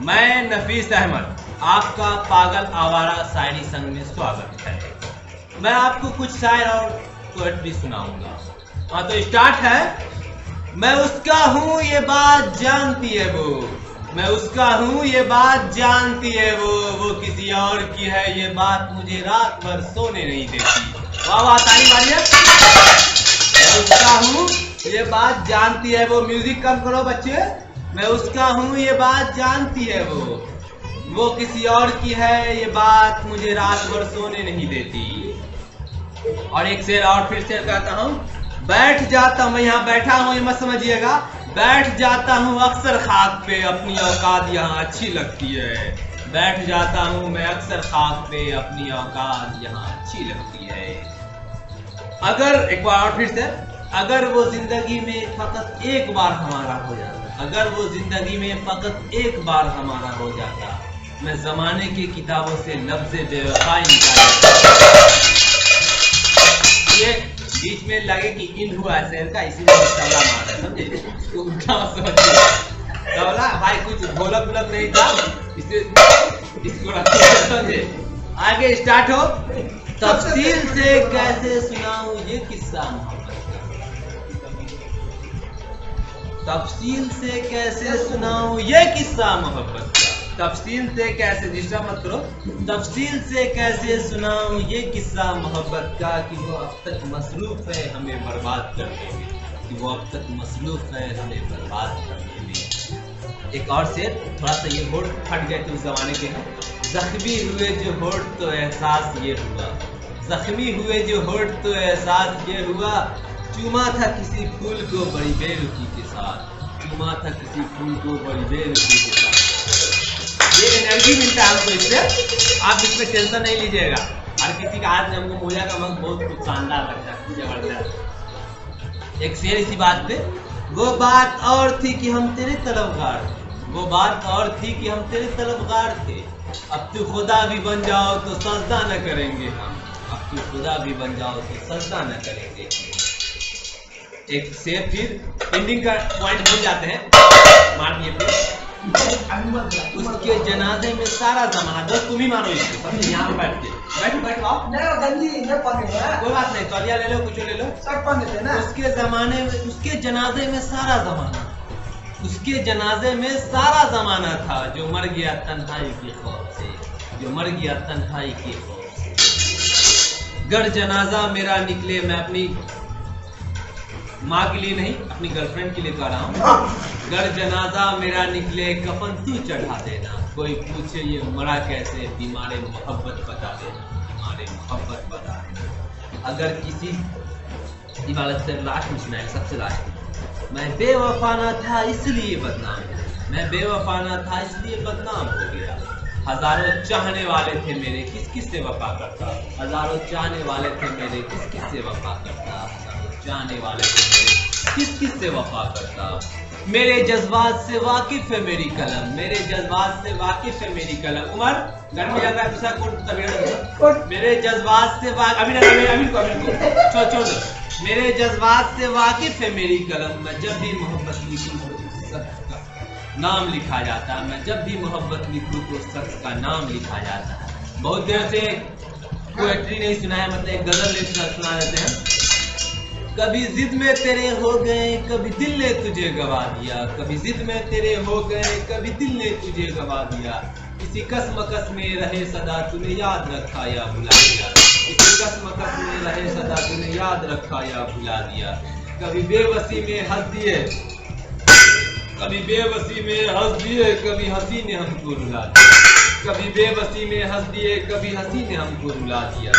मैं नफीस अहमद आपका पागल आवारा शायरी संग में स्वागत है। मैं आपको कुछ शायर और पोएट्री सुनाऊंगा। हाँ तो स्टार्ट है। मैं उसका हूँ ये बात जानती है वो, मैं उसका हूँ ये बात जानती है वो किसी और की है ये बात मुझे रात भर सोने नहीं देती। वाह वाह ताली मारिए। मैं उसका हूँ ये बात जानती है वो, म्यूजिक कम करो बच्चे। मैं उसका हूँ ये बात जानती है वो किसी और की है ये बात मुझे रात भर सोने नहीं देती। और एक शेर और फिर शेर कहता हूँ। बैठ जाता मैं यहाँ बैठा हूँ ये मत समझिएगा, बैठ जाता हूँ अक्सर खाक पे अपनी औकात यहाँ अच्छी लगती है। बैठ जाता हूँ मैं अक्सर खाक पे अपनी औकात यहाँ अच्छी लगती है। अगर एक बार और फिर से, अगर वो जिंदगी में फकत एक बार हमारा हो जाता, अगर वो जिंदगी में फकत एक बार हमारा हो जाता, मैं जमाने की किताबों से लफ्ज़े बेवफाई निकाल। ये बीच में लगे कि इंड हुआ है शेर का, इसीलिए तबला मार रहा है, समझे? तो उनका समझिए तबला भाई कुछ ढोलक वोलक नहीं था, इसको रखिए, समझे? आगे स्टार्ट हो। तफसील से कैसे सुनाऊं ये किस्सा मोहब्बत का, तफसील से कैसे सुनाऊं ये किस्सा मोहब्बत का। तफसील से कैसे, डिस्टर्ब मत करो। तफसील से कैसे सुनाऊं ये किस्सा मोहब्बत का कि वो अब तक मसरूफ है हमें बर्बाद करने में, कि वो अब तक मसरूफ है हमें बर्बाद करने में। एक और शेर, थोड़ा सा ये होठ फट गए थे उस जमाने के हैं। जख्मी हुए जो होठ तो एहसास ये हुआ, जख्मी हुए जो होठ तो एहसास ये हुआ, चूमा था किसी फूल को बड़ी बेरुखी के साथ, चूमा था किसी फूल को बड़ी बेरुखी के साथ। ये एनर्जी मिलता है हमको इससे, आप इसमें टेंशन नहीं लीजिएगा। हर किसी का हाथ में हमको मोजा का मग बहुत कुछ शानदार लगता है, जबरदस्त। एक शेर इसी बात पे। वो बात और थी कि हम तेरे तलबगार थे, वो बात और थी कि हम तेरे तलबगार थे, अब तू खुदा भी बन जाओ तो सजदा न करेंगे हम, अब तू खुदा भी बन जाओ तो सजदा न करेंगे। एक शेर फिर एंडिंग का पॉइंट भूल जाते हैं, मार दिए फिर। उसके जनाजे में सारा जमाना, दोस्त तुम ही मारो इसको, समझे? यहाँ पे बैठ के बैठ आओ, कोई बात नहीं, तौलिया ले लो, कुछ ले लो, उसके जमाने में, उसके जनाजे में सारा जमाना, उसके जनाजे में सारा जमाना था जो मर गया तन्हाई के खौफ से, जो मर गया तन्हाई के खौफ से। गर जनाजा मेरा निकले, मैं अपनी माँ के लिए नहीं अपनी गर्लफ्रेंड के लिए कह रहा हूँ। गर जनाजा मेरा निकले कफन तू चढ़ा देना, कोई पूछे ये मरा कैसे, बीमारे मोहब्बत बता देना, बीमारे मोहब्बत बता देना। अगर किसी इबादत से लास्ट में सुनाए, सबसे लास्ट। मैं बेवफा ना था इसलिए बदनाम, मैं बेवफा ना था इसलिए बदनाम हो गया। हजारों चाहने वाले थे मेरे, किस किस से वफा करता, हजारों चाहने वाले थे मेरे, किस किस से वफा करता, जाने वाले किस किस से वफा करता। मेरे जज्बात से वाकिफ है मेरी कलम, मेरे जज्बात से वाकिफ है मेरी कलम। उमर घर में जाता है दूसरा कोट, मेरे जज्बात से अभी को छोड़ दो। मेरे जज्बात से वाकिफ है मेरी कलम, मैं जब भी मोहब्बत लिखूं तो शख्स का नाम लिखा जाता है, मैं जब भी मोहब्बत लिखूं तो शख्स का नाम लिखा जाता है। बहुत देर से पोएट्री नहीं सुना है, मतलब एक गजल सुना देते हैं। कभी जिद में तेरे हो गए, कभी दिल ने तुझे गवा दिया, कभी जिद में तेरे हो गए, कभी दिल ने तुझे गवा दिया। किसी कसमकस में रहे सदा तूने याद रखा या भुला दिया, किसी कसमकस में रहे सदा तूने याद रखा या भुला दिया। कभी बेबसी में हंस दिए, कभी बेबसी में हंस दिए, कभी हंसी ने हमको रुला दिया, कभी बेबसी में हंस दिए, कभी हंसी ने हमको रुला दिया।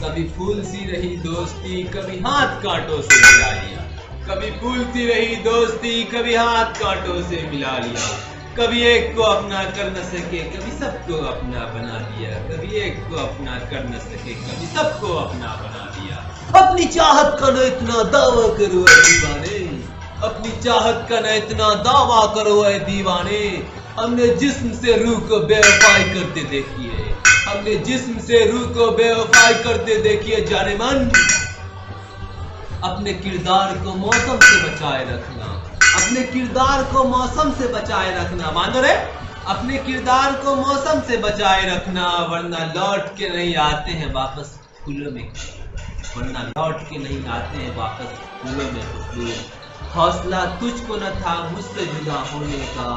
कभी फूल सी रही दोस्ती, कभी हाथ कांटों से मिला लिया, कभी फूल सी रही दोस्ती, कभी हाथ कांटों से मिला लिया। कभी एक को अपना कर न सके, कभी सबको अपना बना दिया, कभी एक को अपना कर न सके, कभी सबको अपना बना दिया। अपनी चाहत का न इतना दावा करो ऐ दीवाने, अपनी चाहत का न इतना दावा करो ऐ दीवाने। हमने जिस्म से रूह को बेवफाई करते देखी है, हमने जिस्म से रूह को बेवफाई करते देखिए जाने मन। अपने किरदार को मौसम से बचाए रखना, अपने किरदार को मौसम से बचाए रखना। बांधो रे। अपने किरदार को मौसम से बचाए रखना, वरना लौट के नहीं आते हैं वापस फूलों में, वरना लौट के नहीं आते हैं वापस फूलों में खुशबू। हौसला तुझको न था मुझसे जुदा होने का,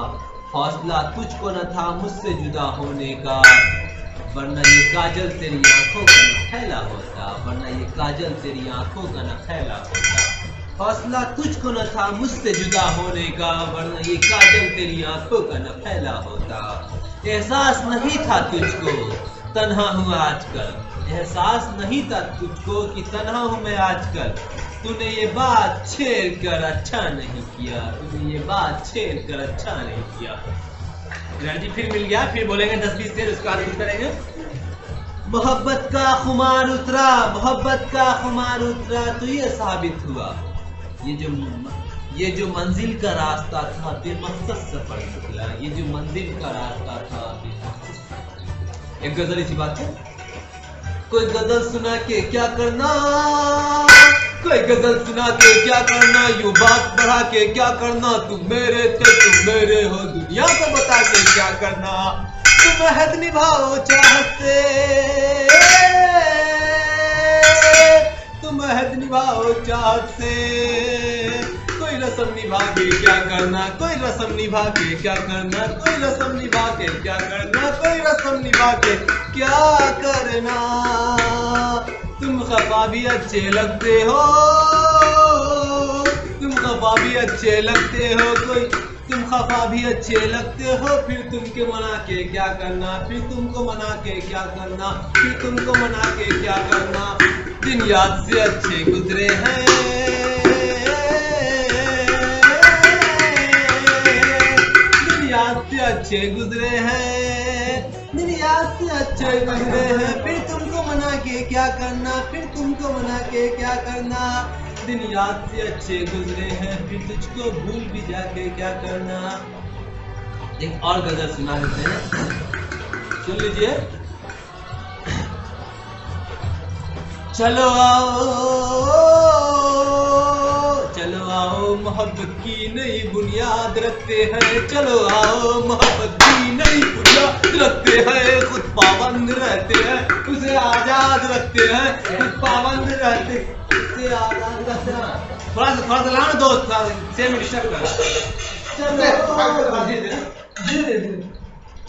हौसला तुझको न था मुझसे जुदा होने का, वरना ये काजल तेरी आंखों का न फैला होता, वरना ये काजल तेरी आंखों का न फैला होता। हौसला तुझको न था मुझसे जुदा होने का, वरना ये काजल तेरी आंखों का न फैला होता। एहसास नहीं था तुझको तन्हा हूँ आजकल, एहसास नहीं था तुझको कि तन्हा हूँ मैं आजकल। तूने ये बात छेड़ कर अच्छा नहीं किया, तूने ये बात छेड़ कर अच्छा नहीं किया। एनर्जी फिर मिल गया, फिर बोलेंगे 10-20 शेर, उसके बाद कुछ करेंगे। मोहब्बत का खुमार उतरा, मोहब्बत का खुमार उतरा, तो ये साबित हुआ ये जो मंजिल का रास्ता था बेमकसद सफर निकला, ये जो मंजिल का रास्ता था बेमकसद। एक गजल इसी बात है, कोई गजल सुना के क्या करना, कोई गजल सुना के क्या करना, यूं बात बढ़ा के क्या करना, तुम मेरे थे तुम मेरे हो, दुनिया को बता के क्या करना। तुम अहद निभाओ चाहत से, तुम अहद निभाओ चाहत से, कोई रस्म निभा के क्या करना, कोई रस्म निभा के क्या करना, कोई रस्म निभा के क्या करना, कोई रस्म निभा के क्या करना। तुम खफा भी अच्छे लगते हो, तुम खफा भी अच्छे लगते हो, कोई तुम खफा भी अच्छे लगते हो, फिर तुमको मना के क्या करना, फिर तुमको मना के क्या करना, फिर तुमको मना के क्या करना। दिन याद से अच्छे गुजरे हैं, दिन याद से अच्छे गुजरे हैं, दिन याद से अच्छे गुजरे हैं, फिर तुमको मना के क्या करना, फिर तुमको मना के क्या करना। दिन याद से अच्छे गुजरे हैं, फिर तुझको भूल भी जाके क्या करना। एक और गजल सुना देते हैं, सुन लीजिए। चलो आओ, चलो आओ मोहब्बत की नई बुनियाद रखते हैं, चलो आओ मोहब्बत की नई बुनियाद रखते हैं, खुद पाबंद रहते हैं उसे आजाद रखते हैं, खुद पाबंद रहते उसे आजाद रखते हैं। थोड़ा सा लाओ दोस्त, से में डिस्टर्ब कर।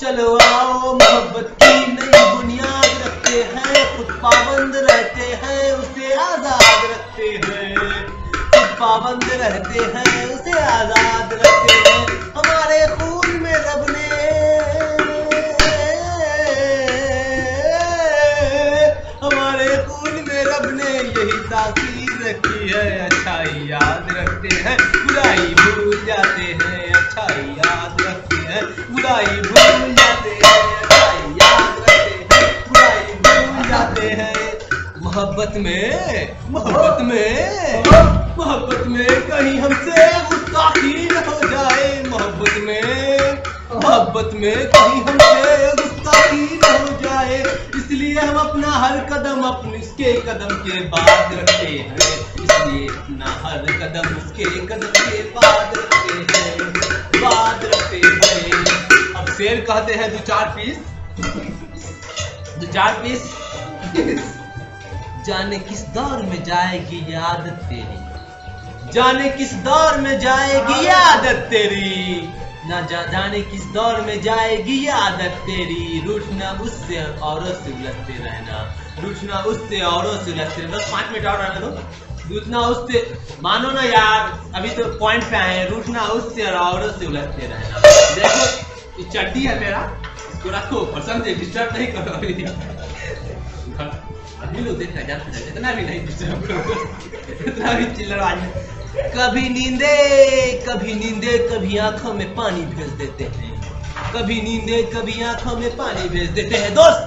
चलो आओ मोहब्बत की नई बुनियाद रखते हैं, खुद पाबंद रहते हैं उसे आजाद रखते हैं, खुद पाबंद रहते हैं उसे आजाद रखते हैं। हमारे खून में रब ने, हमारे खून में रब ने यही तासीर रखी है, अच्छाई याद रखते हैं बुराई भूल जाते हैं, अच्छाई याद रखते हैं बुराई भूल जाते हैं, अच्छाई याद रखते हैं बुराई भूल जाते हैं। मोहब्बत में, मोहब्बत में, मोहब्बत में कहीं हमसे गुस्ताखी न हो जाए, मोहब्बत में, मोहब्बत में कहीं हमसे गुस्ताखी न हो जाए, इसलिए हम अपना हर कदम अपने उसके कदम के बाद रखते हैं, इसलिए अपना हर कदम उसके कदम के बाद रखते हैं, बाद रखते हैं। अब शेर कहते हैं दो चार पीस। जाने किस दौर में जाएगी ये आदत तेरी, जाने किस दौर में जाएगी ये आदत तेरी, ना जाने किस दौर में जाएगी ये आदत तेरी, रूठना उससे औरों से उलझते रहना, रूठना उससे औरों से उलझते रहना। 5 मिनट और रहने दो। रूठना उससे, मानो ना यार अभी तो पॉइंट पे आए, रूठना उससे और औरों से उलझते रहना। देखो ये चड्डी है मेरा, इसको रखो पसंद है, डिस्टर्ब नहीं करो अभी। अभी लोग देखना जानते हैं, इतना भी नहीं डिस्टर्ब करो, इतना भी चिल्लाने। कभी नींदे कभी आंखों में पानी भेज देते हैं, कभी नींदे कभी आंखों में पानी भेज देते हैं दोस्त,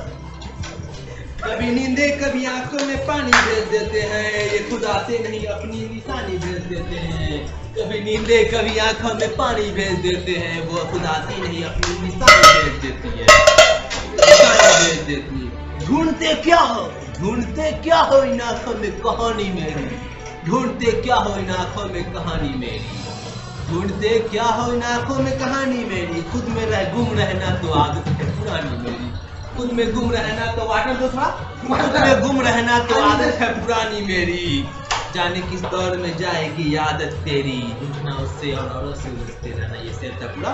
कभी नींदे कभी आंखों में पानी भेज देते हैं, ये खुदा से नहीं अपनी निशानी भेज देते हैं, कभी नींदे कभी आंखों में पानी भेज देते हैं, वो खुदा से नहीं अपनी निशानी भेज देती है, निशानी भेज देती है। ढूंढते क्या हो इन आंखों में कहानी मेरी, ढूंढते क्या हो इन आंखों में कहानी मेरी, ढूंढते क्या हो इन आंखों में कहानी मेरी, खुद में गुम रहना तो आदत है पुरानी मेरी, खुद में गुम रहना तो वाटर दो थोड़ा, खुद में गुम रहना तो आदत है पुरानी मेरी, जाने किस दौर में जाएगी आदत तेरी, ढूंढना उससे और औरों से उलझते रहना। ये शेर था पूरा।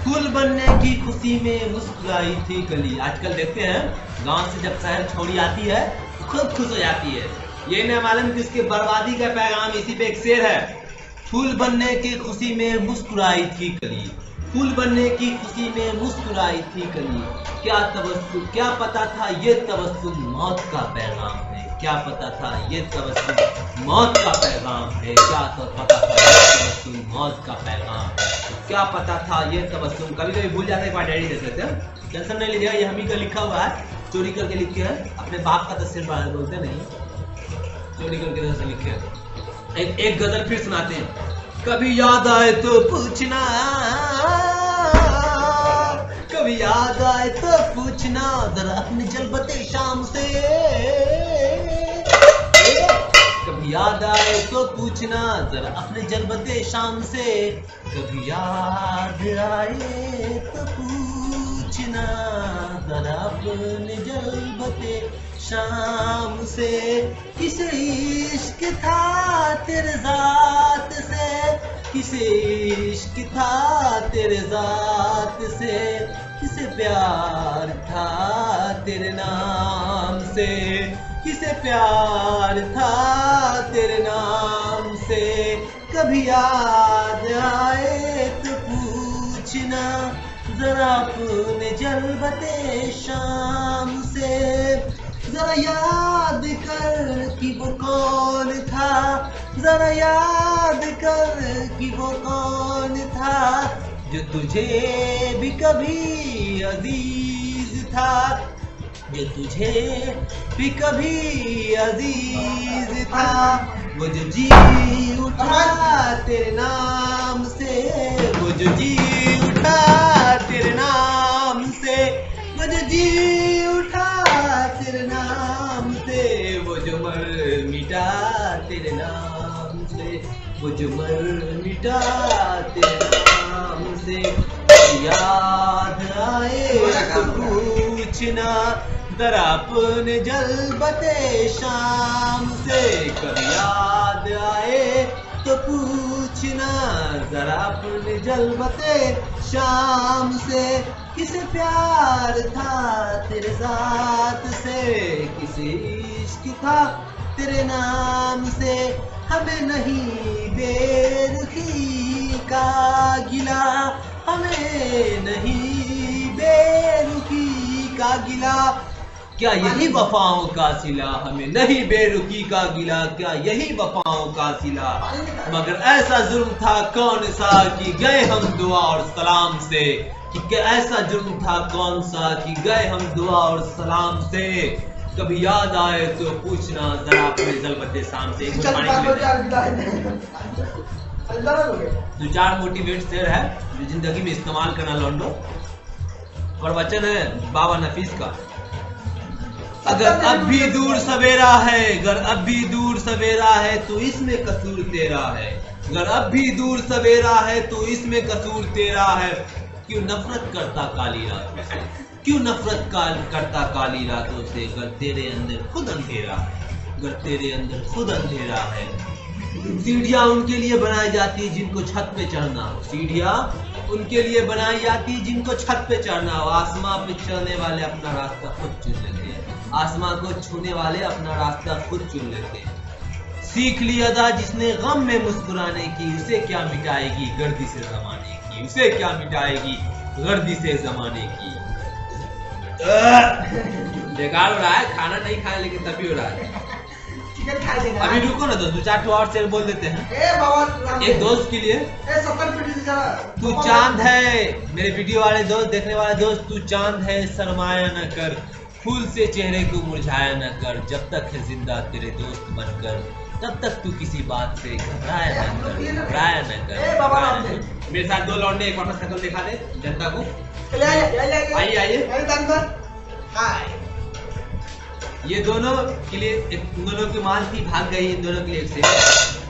फूल बनने की खुशी में मुस्कुराई थी कली। आजकल देखते हैं गांव से जब शहर छोड़ी आती है खूब खुश हो जाती है, ये न मालूम कि उसके बर्बादी का पैगाम इसी पे एक शेर है। फूल बनने की खुशी में मुस्कुराई थी कली, फूल बनने की खुशी में मुस्कुराई थी कली, क्या तबस्सुम, क्या पता था ये तबस्सुम मौत का पैगाम है, क्या पता था ये तबस्सुम मौत का पैगाम है, क्या तो पता था ये तबस्सुम मौत का पैगाम है, क्या पता था ये तबस्सुम। कभी कभी भूल जाते हैं, डायरी देख लेते हैं, टेंशन नहीं लीजिएगा, ये हम ही का लिखा हुआ है, चोरी करके लिखे है, अपने बाप का तो सिर बोलते नहीं, चोरी करके लिखे है। एक गजल फिर सुनाते हैं। कभी याद आए तो पूछना, कभी याद आए तो पूछना, जरा अपनी जलबते शाम से, कभी याद आए तो पूछना, जरा अपने जलबते शाम से, कभी याद आए तो पूछना, जरा अपने जलबते शाम से, किसे इश्क था तेरे ज़ात से, किसे इश्क था तेरे ज़ात से, किसे प्यार था तेरे नाम से, किसे प्यार था तेरे नाम से, कभी याद आए तो पूछना, जरा अपने जलबते शाम से, जरा याद कर कि वो कौन था, जरा याद कर कि वो कौन था, जो तुझे भी कभी अजीज था, जो तुझे भी कभी अजीज था, वो जो जी उठा तेरे नाम से, वो जो जी उठा तेरे नाम से, वो जो जी उठा तेरे नाम से, वो जो मर मिटा तेरे नाम से, वो जो मर मिटा तेरे नाम से, याद आए तो पूछना, जरा अपने जलबते शाम से, कभी याद आए तो पूछना, जरा अपने जलबते शाम से, किसे प्यार था तेरे साथ से, किसे इश्क था तेरे नाम से, हमें नहीं बेरुखी का गिला, हमें नहीं बेरुखी का गिला, क्या यही वफाओं का सिला, हमें नहीं बेरुखी का गिला, क्या यही वफाओं का सिला, मगर ऐसा जुर्म था कौन सा कि गए हम दुआ और सलाम से, कि ऐसा जुर्म था कौन सा कि गए हम दुआ और सलाम से, कभी याद आए तो पूछना, जरा अपने जलबते शाम से। दो चार मोटिवेट शेर है जो जिंदगी में इस्तेमाल करना लौंडो। और वचन है बाबा नफीस का, अगर अब भी दूर सवेरा है, अगर अब भी दूर सवेरा है तो इसमें कसूर तेरा है, अगर अब भी दूर सवेरा है तो इसमें कसूर तेरा है, क्यों नफरत करता काली रातों से, क्यों नफरत करता काली रातों से, अगर तेरे अंदर खुद अंधेरा है, अगर तेरे अंदर खुद अंधेरा है। सीढ़ियाँ उनके लिए बनाई जाती जिनको छत पे चढ़ना हो, सीढ़ियाँ उनके लिए बनाई जाती जिनको छत पे चढ़ना हो, आसमां पे चढ़ने वाले अपना रास्ता खुद चुन लेते हैं, आसमां को छूने वाले अपना रास्ता खुद चुन लेते हैं। सीख ली अदा जिसने गम में मुस्कुराने की, उसे क्या मिटाएगी गर्दी से जमाने की, उसे क्या मिटाएगी गर्दी से जमाने की। बेकार हो रहा है, खाना नहीं खाया लेकिन तभी हो रहा है। अभी रुको ना, दो चार और शेर बोल देते हैं एक दोस्त के लिए। तू चांद है, मेरे वीडियो वाले दोस्त, देखने वाले दोस्त, तू चांद है सरमाया न कर, फूल से चेहरे को मुरझाया न कर, जब तक है जिंदा तेरे दोस्त बनकर, तब तक तू किसी बात से घबराया न कर, घबराया न कर। मेरे साथ दो लौंडे एक वापस शक्ल दिखा दे जनता को। आइए आइए। ये दोनों के लिए, इन दोनों की माल थी, भाग गई, इन दोनों के लिए एक से।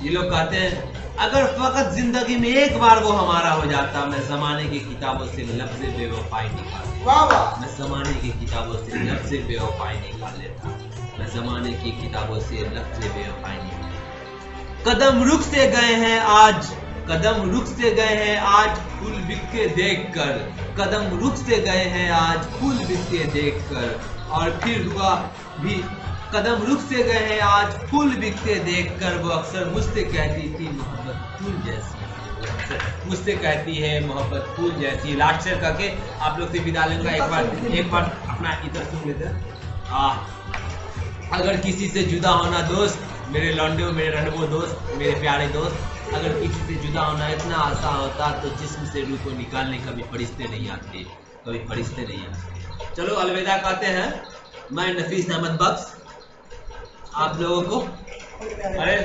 ये लोग कहते हैं अगर फकत जिंदगी में एक बार वो हमारा हो जाता, मैं जमाने की किताबों से लफ्ज़े बेवफाई निकाल लेता। मैं जमाने की किताबों से लफ्ज़े बेवफाई निकाल लेता। मैं जमाने की किताबों से लफ्ज़े बेवफाई निकाल लेता। कदम रुक से गए हैं आज, कदम रुक से गए हैं आज फूल बिकते देखकर। कदम रुक से गए हैं आज फूल बिकते देखकर। और फिर हुआ भी कदम रुक से गए हैं आज फूल बिकते देखकर। वो अक्सर मुझसे कहती थी मोहब्बत फूल जैसी, मुझसे कहती है मोहब्बत फूल जैसी। लास्ट शेयर करके आप लोग से विदा लूंगा। एक बार अपना इधर सुन लेते हैं। अगर किसी से जुदा होना दोस्त, मेरे लौंडे मेरे रणबो दोस्त, मेरे प्यारे दोस्त, अगर किसी से जुदा होना इतना आसान होता तो जिस्म से रूह को निकालने कभी फरिश्ते नहीं आते, कभी फरिश्ते नहीं आते। चलो अलविदा कहते हैं। मैं नफीस अहमद बख्श आप लोगों को, अरे